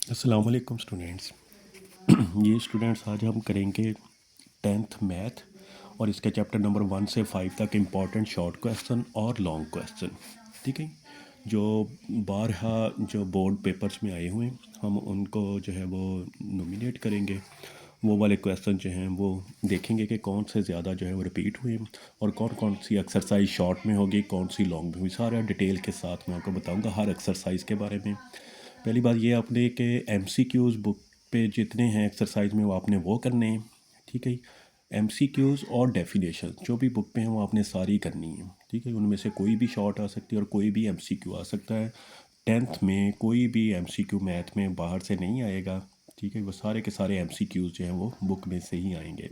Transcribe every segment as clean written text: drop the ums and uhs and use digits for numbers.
अस्सलाम वालेकुम स्टूडेंट्स। ये स्टूडेंट्स आज हम करेंगे 10th मैथ और इसके चैप्टर नंबर 1 से 5 तक इम्पॉर्टेंट शॉर्ट क्वेश्चन और लॉन्ग क्वेश्चन। ठीक है, जो बारहा जो बोर्ड पेपर्स में आए हुए हैं हम उनको जो है वो नोमिनेट करेंगे। वो वाले क्वेश्चन जो हैं वो देखेंगे कि कौन से ज़्यादा जो है वो रिपीट हुए हैं और कौन कौन सी एक्सरसाइज शॉर्ट में होगी, कौन सी लॉन्ग में होगी। सारा डिटेल के साथ मैं आपको बताऊंगा हर एक्सरसाइज के बारे में। पहली बात ये आपने कि एमसीक्यूज़ बुक पे जितने हैं एक्सरसाइज में वो आपने वो करने हैं। ठीक है, एमसीक्यूज़ और डेफिनेशन जो भी बुक पे हैं वो आपने सारी करनी है। ठीक है, उनमें से कोई भी शॉर्ट आ सकती है और कोई भी एमसीक्यू आ सकता है। 10th में कोई भी एमसीक्यू मैथ में बाहर से नहीं आएगा। ठीक है, वो सारे के सारे एमसीक्यूज़ जो हैं वो बुक में से ही आएंगे।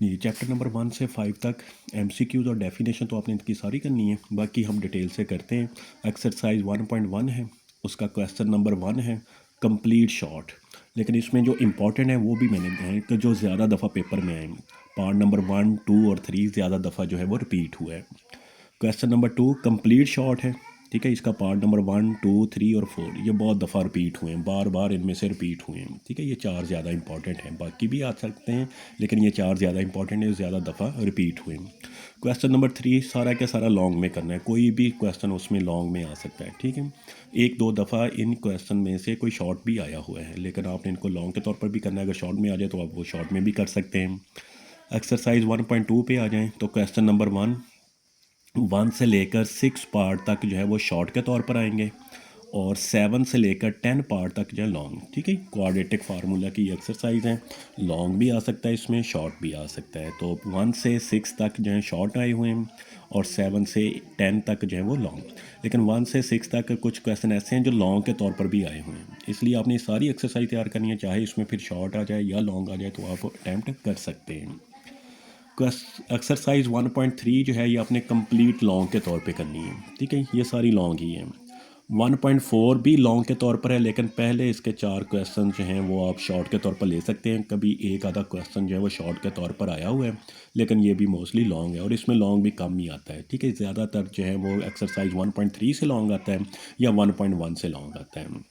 ये चैप्टर नंबर 1 से 5 तक एमसीक्यूज़ और डेफिनेशन तो आपने इनकी सारी करनी है। बाकी हम डिटेल से करते हैं। एक्सरसाइज 1.1 है, उसका क्वेश्चन नंबर 1 है कंप्लीट शॉर्ट। लेकिन इसमें जो इम्पोर्टेंट है वो भी मैंने दिया है कि जो ज़्यादा दफ़ा पेपर में आए। पार्ट नंबर 1, 2 और 3 ज़्यादा दफ़ा जो है वो रिपीट हुआ है। क्वेश्चन नंबर 2 कंप्लीट शॉर्ट है। ठीक है, इसका पार्ट नंबर 1, 2, 3 और 4 ये बहुत दफ़ा रिपीट हुए हैं, बार बार इनमें से रिपीट हुए हैं। ठीक है, ये चार ज़्यादा इंपॉर्टेंट हैं, बाकी भी आ सकते हैं लेकिन ये चार ज़्यादा इंपॉर्टेंट है, ज़्यादा दफ़ा रिपीट हुए हैं। क्वेश्चन नंबर 3 सारा का सारा लॉन्ग में करना है, कोई भी क्वेश्चन उसमें लॉन्ग में आ सकता है। ठीक है, एक दो दफ़ा इन क्वेश्चन में से कोई शॉर्ट भी आया हुआ है लेकिन आपने इनको लॉन्ग के तौर पर भी करना है। अगर शॉर्ट में आ जाए तो आप वो शॉर्ट में भी कर सकते हैं। एक्सरसाइज 1.2 पे आ जाएँ तो क्वेश्चन नंबर 1 से लेकर 6 पार्ट तक जो है वो शॉर्ट के तौर पर आएंगे और 7 से लेकर 10 पार्ट तक जो है लॉन्ग। ठीक है, क्वाड्रेटिक फार्मूला की एक्सरसाइज है, लॉन्ग भी आ सकता है इसमें, शॉर्ट भी आ सकता है। तो 1 से 6 तक जो है शॉर्ट आए हुए हैं और 7 से 10 तक जो है वो लॉन्ग। लेकिन 1 से 6 तक कुछ क्वेश्चन ऐसे हैं जो लॉन्ग के तौर पर भी आए हुए हैं, इसलिए आपने सारी एक्सरसाइज तैयार करनी है, चाहे इसमें फिर शॉर्ट आ जाए या लॉन्ग आ जाए तो आप अटैम्प्ट कर सकते हैं। एक्सरसाइज 1.3 जो है ये आपने कंप्लीट लॉन्ग के तौर पे करनी है। ठीक है, ये सारी लॉन्ग ही हैं। 1.4 भी लॉन्ग के तौर पर है लेकिन पहले इसके चार क्वेश्चन जो हैं वो आप शॉर्ट के तौर पर ले सकते हैं। कभी एक आधा क्वेश्चन जो है वो शॉर्ट के तौर पर आया हुआ है लेकिन ये भी मोस्टली लॉन्ग है और इसमें लॉन्ग भी कम ही आता है। ठीक है, ज़्यादातर जो है वो एक्सरसाइज 1.3 से लॉन्ग आता है या 1.1 से लॉन्ग आता है।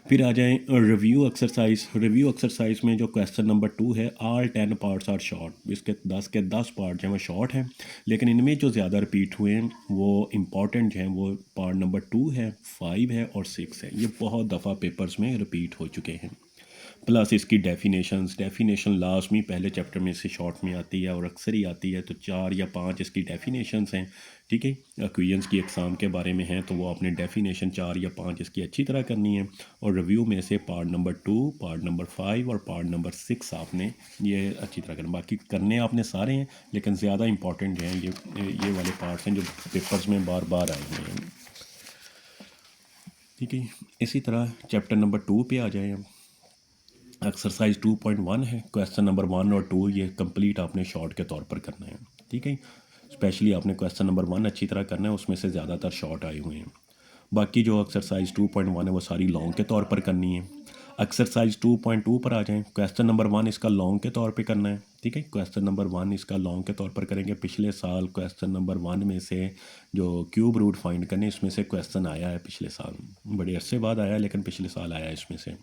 फिर आ जाएं रिव्यू एक्सरसाइज। रिव्यू एक्सरसाइज में जो क्वेश्चन नंबर 2 है, ऑल 10 पार्ट्स आर शॉर्ट। इसके 10 के 10 पार्ट जो हैं वो शॉर्ट हैं लेकिन इनमें जो ज़्यादा रिपीट हुए हैं वो इम्पॉर्टेंट जो हैं वो पार्ट नंबर 2 है, 5 है और 6 है। ये बहुत दफ़ा पेपर्स में रिपीट हो चुके हैं। प्लस इसकी डेफिनेशन लास्ट में पहले चैप्टर में से शॉर्ट में आती है और अक्सर ही आती है, तो 4 या 5 इसकी डेफिनेशंस हैं। ठीक है, क्विज़ की एग्ज़ाम के बारे में है तो वो आपने डेफिनेशन 4 या 5 इसकी अच्छी तरह करनी है और रिव्यू में से पार्ट नंबर 2, पार्ट नंबर 5 और पार्ट नंबर 6 आपने ये अच्छी तरह करना। बाकी करने आपने सारे हैं लेकिन ज़्यादा इंपॉर्टेंट जो हैं ये वाले पार्ट्स हैं जो पेपर्स में बार बार आए हुए हैं। ठीक है, इसी तरह चैप्टर नंबर 2 पे आ जाए हम। एक्सरसाइज 2.1 है, क्वेश्चन नंबर 1 और 2 ये कंप्लीट आपने शॉर्ट के तौर पर करना है। ठीक है, स्पेशली आपने क्वेश्चन नंबर 1 अच्छी तरह करना है, उसमें से ज़्यादातर शॉर्ट आए हुए हैं। बाकी जो एक्सरसाइज 2.1 है वो सारी लॉन्ग के तौर पर करनी है। एक्सरसाइज 2.2 पर आ जाएं। क्वेश्चन नंबर 1 इसका लॉन्ग के तौर पे करना है। ठीक है, क्वेश्चन नंबर 1 इसका लॉन्ग के तौर पर करेंगे। पिछले साल क्वेश्चन नंबर 1 में से जो क्यूब रूट फाइंड करने इसमें से क्वेश्चन आया है पिछले साल, बड़े अरसे बाद आया लेकिन पिछले साल आया है इसमें से।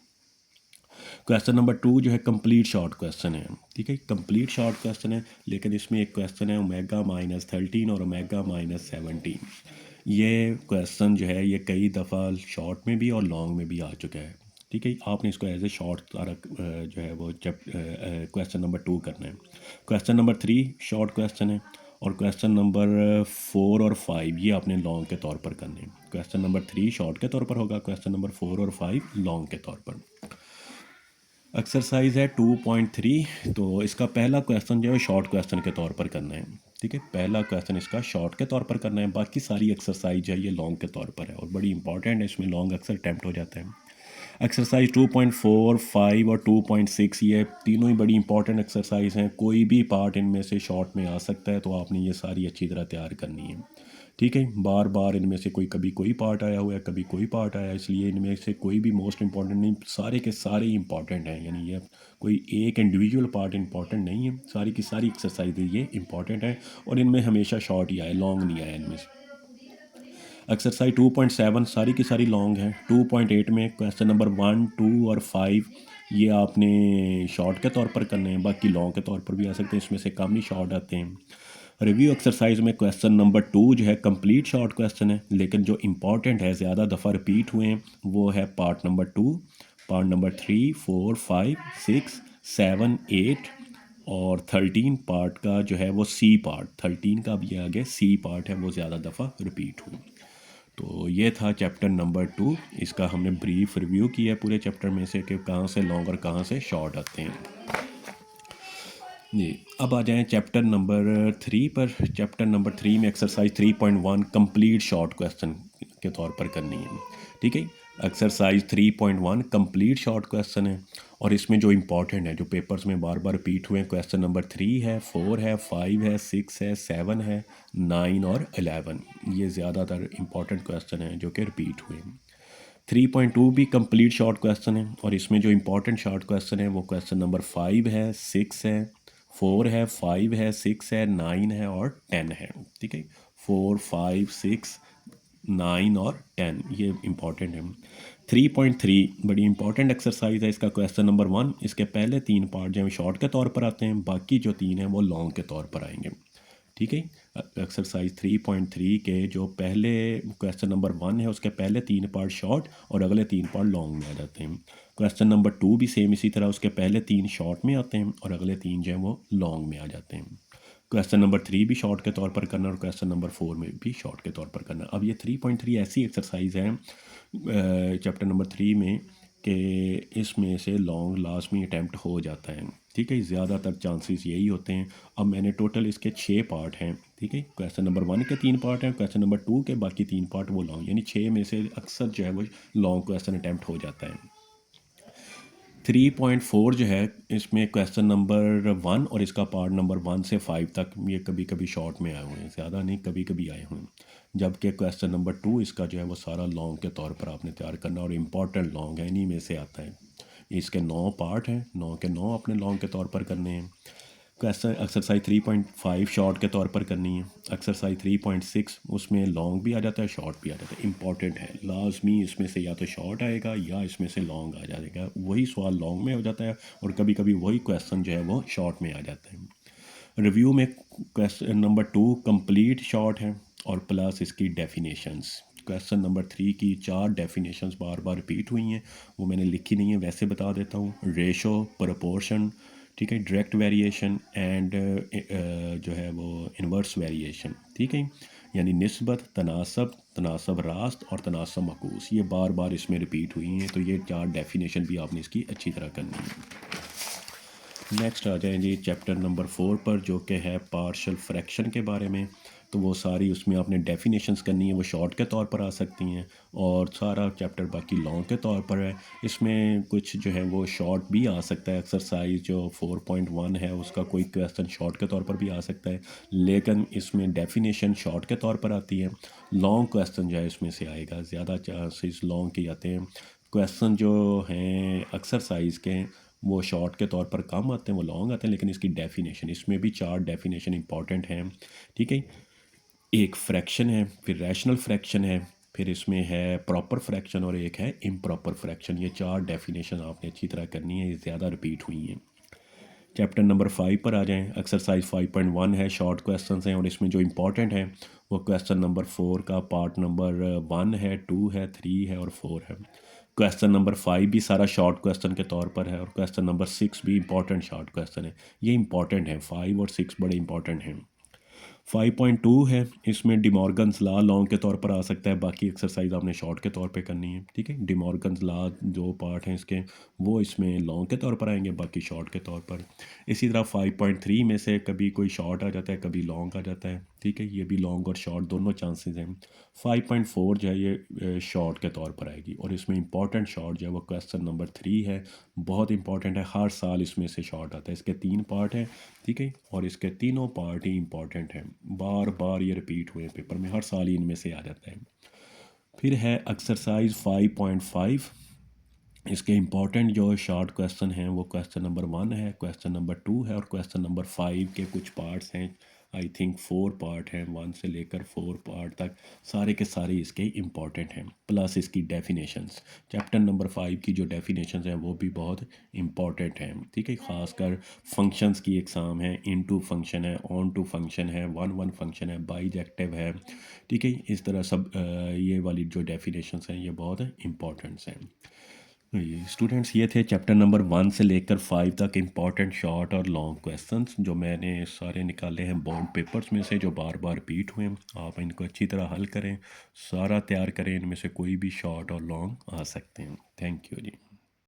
क्वेश्चन नंबर 2 जो है कंप्लीट शॉर्ट क्वेश्चन है। ठीक है, कंप्लीट शॉर्ट क्वेश्चन है लेकिन इसमें एक क्वेश्चन है ओमेगा -13 और ओमेगा -17। ये क्वेश्चन जो है ये कई दफ़ा शॉर्ट में भी और लॉन्ग में भी आ चुका है। ठीक है, आपने इसको एज ए शॉर्ट तारा जो है वो क्वेश्चन नंबर 2 करना है। क्वेश्चन नंबर 3 शॉर्ट क्वेश्चन है और क्वेश्चन नंबर 4 और 5 ये आपने लॉन्ग के तौर पर करने हैं। क्वेश्चन नंबर 3 शॉर्ट के तौर पर होगा, क्वेश्चन नंबर 4 और 5 लॉन्ग के तौर पर। एक्सरसाइज है 2.3, तो इसका पहला क्वेश्चन जो है शॉर्ट क्वेश्चन के तौर पर करना है। ठीक है, पहला क्वेश्चन इसका शॉर्ट के तौर पर करना है, बाकी सारी एक्सरसाइज है ये लॉन्ग के तौर पर है और बड़ी इंपॉर्टेंट है, इसमें लॉन्ग अक्सर अटैम्प्ट हो जाता है। एक्सरसाइज 2.4, 5 और 2.6 ये तीनों ही बड़ी इंपॉर्टेंट एक्सरसाइज हैं, कोई भी पार्ट इनमें से शॉर्ट में आ सकता है तो आपने ये सारी अच्छी तरह तैयार करनी है। ठीक है, बार बार इनमें से कभी कोई पार्ट आया हुआ है, कभी कोई पार्ट आया, इसलिए इनमें से कोई भी मोस्ट इंपॉर्टेंट नहीं, सारे के सारे इंपॉर्टेंट हैं। यानी ये कोई एक इंडिविजुअल पार्ट इंपॉर्टेंट नहीं है, सारी की सारी एक्सरसाइज ये इंपॉर्टेंट है और इनमें हमेशा शॉर्ट ही आए, लॉन्ग नहीं आया इनमें से। एक्सरसाइज 2.7 सारी की सारी लॉन्ग हैं। 2.8 में क्वेश्चन नंबर 1, 2 और 5 ये आपने शॉर्ट के तौर पर करने हैं, बाकी लॉन्ग के तौर पर भी आ सकते हैं, इसमें से कम ही शॉर्ट आते हैं। रिव्यू एक्सरसाइज में क्वेश्चन नंबर 2 जो है कंप्लीट शॉर्ट क्वेश्चन है, लेकिन जो इंपॉर्टेंट है, ज़्यादा दफ़ा रिपीट हुए हैं, वो है पार्ट नंबर 2, पार्ट नंबर 3, 4, 5, 6, 7, 8 और 13 पार्ट का जो है वो सी पार्ट, 13 का भी आगे सी पार्ट है, वो ज़्यादा दफ़ा रिपीट हुई। तो ये था चैप्टर नंबर 2। इसका हमने ब्रीफ रिव्यू किया पूरे चैप्टर में से कि कहाँ से लॉन्ग और कहाँ से शॉर्ट आते हैं जी। अब आ जाएं चैप्टर नंबर 3 पर। चैप्टर नंबर 3 में एक्सरसाइज 3.1 कंप्लीट शॉर्ट क्वेश्चन के तौर पर करनी है, ठीक है। एक्सरसाइज 3.1 कंप्लीट शॉर्ट क्वेश्चन है, और इसमें जो इंपॉर्टेंट है, जो पेपर्स में बार बार रिपीट हुए हैं, क्वेश्चन नंबर 3 है, 4 है, 5 है, 6 है, 7 है, 9 और 11, ये ज़्यादातर इंपॉर्टेंट क्वेश्चन हैं जो कि रिपीट हुए हैं। 3.2 भी कंप्लीट शॉर्ट क्वेश्चन है, और इसमें जो इंपॉर्टेंट शॉर्ट क्वेश्चन है वो क्वेश्चन नंबर 5 है, 6 है, 4 है, 5 है, 6 है, 9 है और 10 है, ठीक है। 4, 5, 6, 9 और 10 ये इंपॉर्टेंट है। 3.3 बड़ी इंपॉर्टेंट एक्सरसाइज है। इसका क्वेश्चन नंबर 1, इसके पहले 3 पार्ट जो हैं शॉर्ट के तौर पर आते हैं, बाकी जो 3 हैं वो लॉन्ग के तौर पर आएंगे, ठीक है। एक्सरसाइज 3.3 के जो पहले क्वेश्चन नंबर 1 है उसके पहले 3 पार्ट शॉर्ट और अगले 3 पार्ट लॉन्ग में आ जाते हैं। क्वेश्चन नंबर 2 भी सेम इसी तरह, उसके पहले 3 शॉर्ट में आते हैं और अगले 3 जो हैं वो लॉन्ग में आ जाते हैं। क्वेश्चन नंबर 3 भी शॉर्ट के तौर पर करना और क्वेश्चन नंबर 4 में भी शॉर्ट के तौर पर करना। अब ये 3.3 ऐसी एक्सरसाइज है चैप्टर नंबर 3 में कि इसमें से लॉन्ग लाजमी अटैम्प्ट हो जाता है, ठीक है। ज़्यादातर चांसेस यही होते हैं। अब मैंने टोटल इसके 6 पार्ट हैं, ठीक है। क्वेश्चन नंबर 1 के 3 पार्ट हैं, क्वेश्चन नंबर 2 के बाकी 3 पार्ट वो लॉन्ग, यानी 6 में से अक्सर जो है वो लॉन्ग क्वेश्चन अटैम्प्ट हो जाता है। 3.4 जो है इसमें क्वेश्चन नंबर 1 और इसका पार्ट नंबर 1 से 5 तक ये कभी कभी शॉर्ट में आए हुए हैं, ज़्यादा नहीं, कभी कभी आए हुए हैं। जबकि क्वेश्चन नंबर 2 इसका जो है वो सारा लॉन्ग के तौर पर आपने तैयार करना, और इम्पॉर्टेंट लॉन्ग है, इन्हीं में से आता है। इसके 9 पार्ट हैं, 9 के 9 आपने लॉन्ग के तौर पर करने हैं। क्वेश्चन एक्सरसाइज 3.5 शॉर्ट के तौर पर करनी है। एक्सरसाइज 3.6 उसमें लॉन्ग भी आ जाता है, शॉर्ट भी आ जाता है। इंपॉर्टेंट है, लाजमी इसमें से या तो शॉर्ट आएगा या इसमें से लॉन्ग आ जाएगा। वही सवाल लॉन्ग में हो जाता है और कभी कभी वही क्वेश्चन जो है वो शॉर्ट में आ जाता है। रिव्यू में क्वेश्चन नंबर 2 कंप्लीट शॉर्ट है और प्लस इसकी डेफिनेशंस। क्वेश्चन नंबर 3 की 4 डेफिनेशंस बार बार रिपीट हुई हैं, वो मैंने लिखी नहीं है, वैसे बता देता हूँ। रेशो, प्रोपोर्शन, ठीक है, डायरेक्ट वेरिएशन एंड जो है वो इन्वर्स वेरिएशन, ठीक है। यानी निस्बत, तनासब, तनासब रास्त और तनासब मकूस, ये बार बार इसमें रिपीट हुई हैं, तो ये 4 डेफिनेशन भी आपने इसकी अच्छी तरह करनी है। नेक्स्ट आ जाएं जी चैप्टर नंबर 4 पर, जो कि है पार्शल फ्रैक्शन के बारे में। तो वो सारी उसमें आपने डेफिनेशंस करनी है, वो शॉर्ट के तौर पर आ सकती हैं और सारा चैप्टर बाकी लॉन्ग के तौर पर है। इसमें कुछ जो है वो शॉर्ट भी आ सकता है। एक्सरसाइज जो 4.1 है उसका कोई क्वेश्चन शॉर्ट के तौर पर भी आ सकता है, लेकिन इसमें डेफिनेशन शॉर्ट के तौर पर आती है। लॉन्ग क्वेश्चन जो है इसमें से आएगा, ज़्यादा चांसेस लॉन्ग के आते हैं। क्वेश्चन जो हैं एक्सरसाइज के वो शॉर्ट के तौर पर कम आते हैं, वो लॉन्ग आते हैं, लेकिन इसकी डेफिनेशन, इसमें भी 4 डेफिनेशन इंपॉर्टेंट हैं, ठीक है। एक फ्रैक्शन है, फिर रैशनल फ्रैक्शन है, फिर इसमें है प्रॉपर फ्रैक्शन और एक है इम्प्रॉपर फ्रैक्शन। ये 4 डेफिनेशन आपने अच्छी तरह करनी है, ये ज़्यादा रिपीट हुई हैं। चैप्टर नंबर 5 पर आ जाएं। एक्सरसाइज 5.1 है, शॉर्ट क्वेश्चंस हैं और इसमें जो इंपॉर्टेंट है वो क्वेश्चन नंबर 4 का पार्ट नंबर 1 है, 2 है, 3 है और 4 है। क्वेश्चन नंबर 5 भी सारा शॉर्ट क्वेश्चन के तौर पर है और क्वेश्चन नंबर 6 भी इंपॉर्टेंट शॉर्ट क्वेश्चन है। ये इंपॉर्टेंट है, 5 और 6 बड़े इंपॉर्टेंट हैं। 5.2 है, इसमें डिमॉर्गन्स लॉ लॉन्ग के तौर पर आ सकता है, बाकी एक्सरसाइज आपने शॉर्ट के तौर पे करनी है, ठीक है। डिमॉर्गन्स लॉ जो पार्ट हैं इसके वो इसमें लॉन्ग के तौर पर आएंगे, बाकी शॉर्ट के तौर पर। इसी तरह 5.3 में से कभी कोई शॉर्ट आ जाता है, कभी लॉन्ग आ जाता है, ठीक है। ये भी लॉन्ग और शॉर्ट दोनों चांसेस हैं। 5.4 जो है ये शॉर्ट के तौर पर आएगी और इसमें इंपॉर्टेंट शॉर्ट जो है वो क्वेश्चन नंबर 3 है, बहुत इंपॉर्टेंट है, हर साल इसमें से शॉर्ट आता है। इसके 3 पार्ट हैं, ठीक है, और इसके तीनों पार्ट ही इंपॉर्टेंट हैं, बार बार ये रिपीट हुए पेपर में, हर साल ही इनमें से आ जाता है। फिर है एक्सरसाइज 5.5। इसके इंपॉर्टेंट जो शॉर्ट क्वेश्चन हैं वो क्वेश्चन नंबर 1 है, क्वेश्चन नंबर 2 है और क्वेश्चन नंबर 5 के कुछ पार्ट्स हैं, आई थिंक 4 पार्ट हैं, 1 से लेकर 4 पार्ट तक सारे के सारे इसके इम्पॉर्टेंट हैं, प्लस इसकी डेफिनेशंस। चैप्टर नंबर 5 की जो डेफिनेशंस हैं वो भी बहुत इम्पॉर्टेंट हैं, ठीक है। ख़ासकर फंक्शंस की एग्ज़ाम है, इनटू फंक्शन है, ऑन टू फंक्शन है, वन वन फंक्शन है, बाइजेक्टिव है, ठीक है। इस तरह सब ये वाली जो डेफिनेशंस हैं ये बहुत इम्पॉर्टेंट्स हैं। ये स्टूडेंट्स ये थे चैप्टर नंबर 1 से लेकर 5 तक इम्पॉर्टेंट शॉर्ट और लॉन्ग क्वेश्चंस जो मैंने सारे निकाले हैं बॉन्ड पेपर्स में से, जो बार बार रिपीट हुए हैं। आप इनको अच्छी तरह हल करें, सारा तैयार करें, इनमें से कोई भी शॉर्ट और लॉन्ग आ सकते हैं। Thank you ji.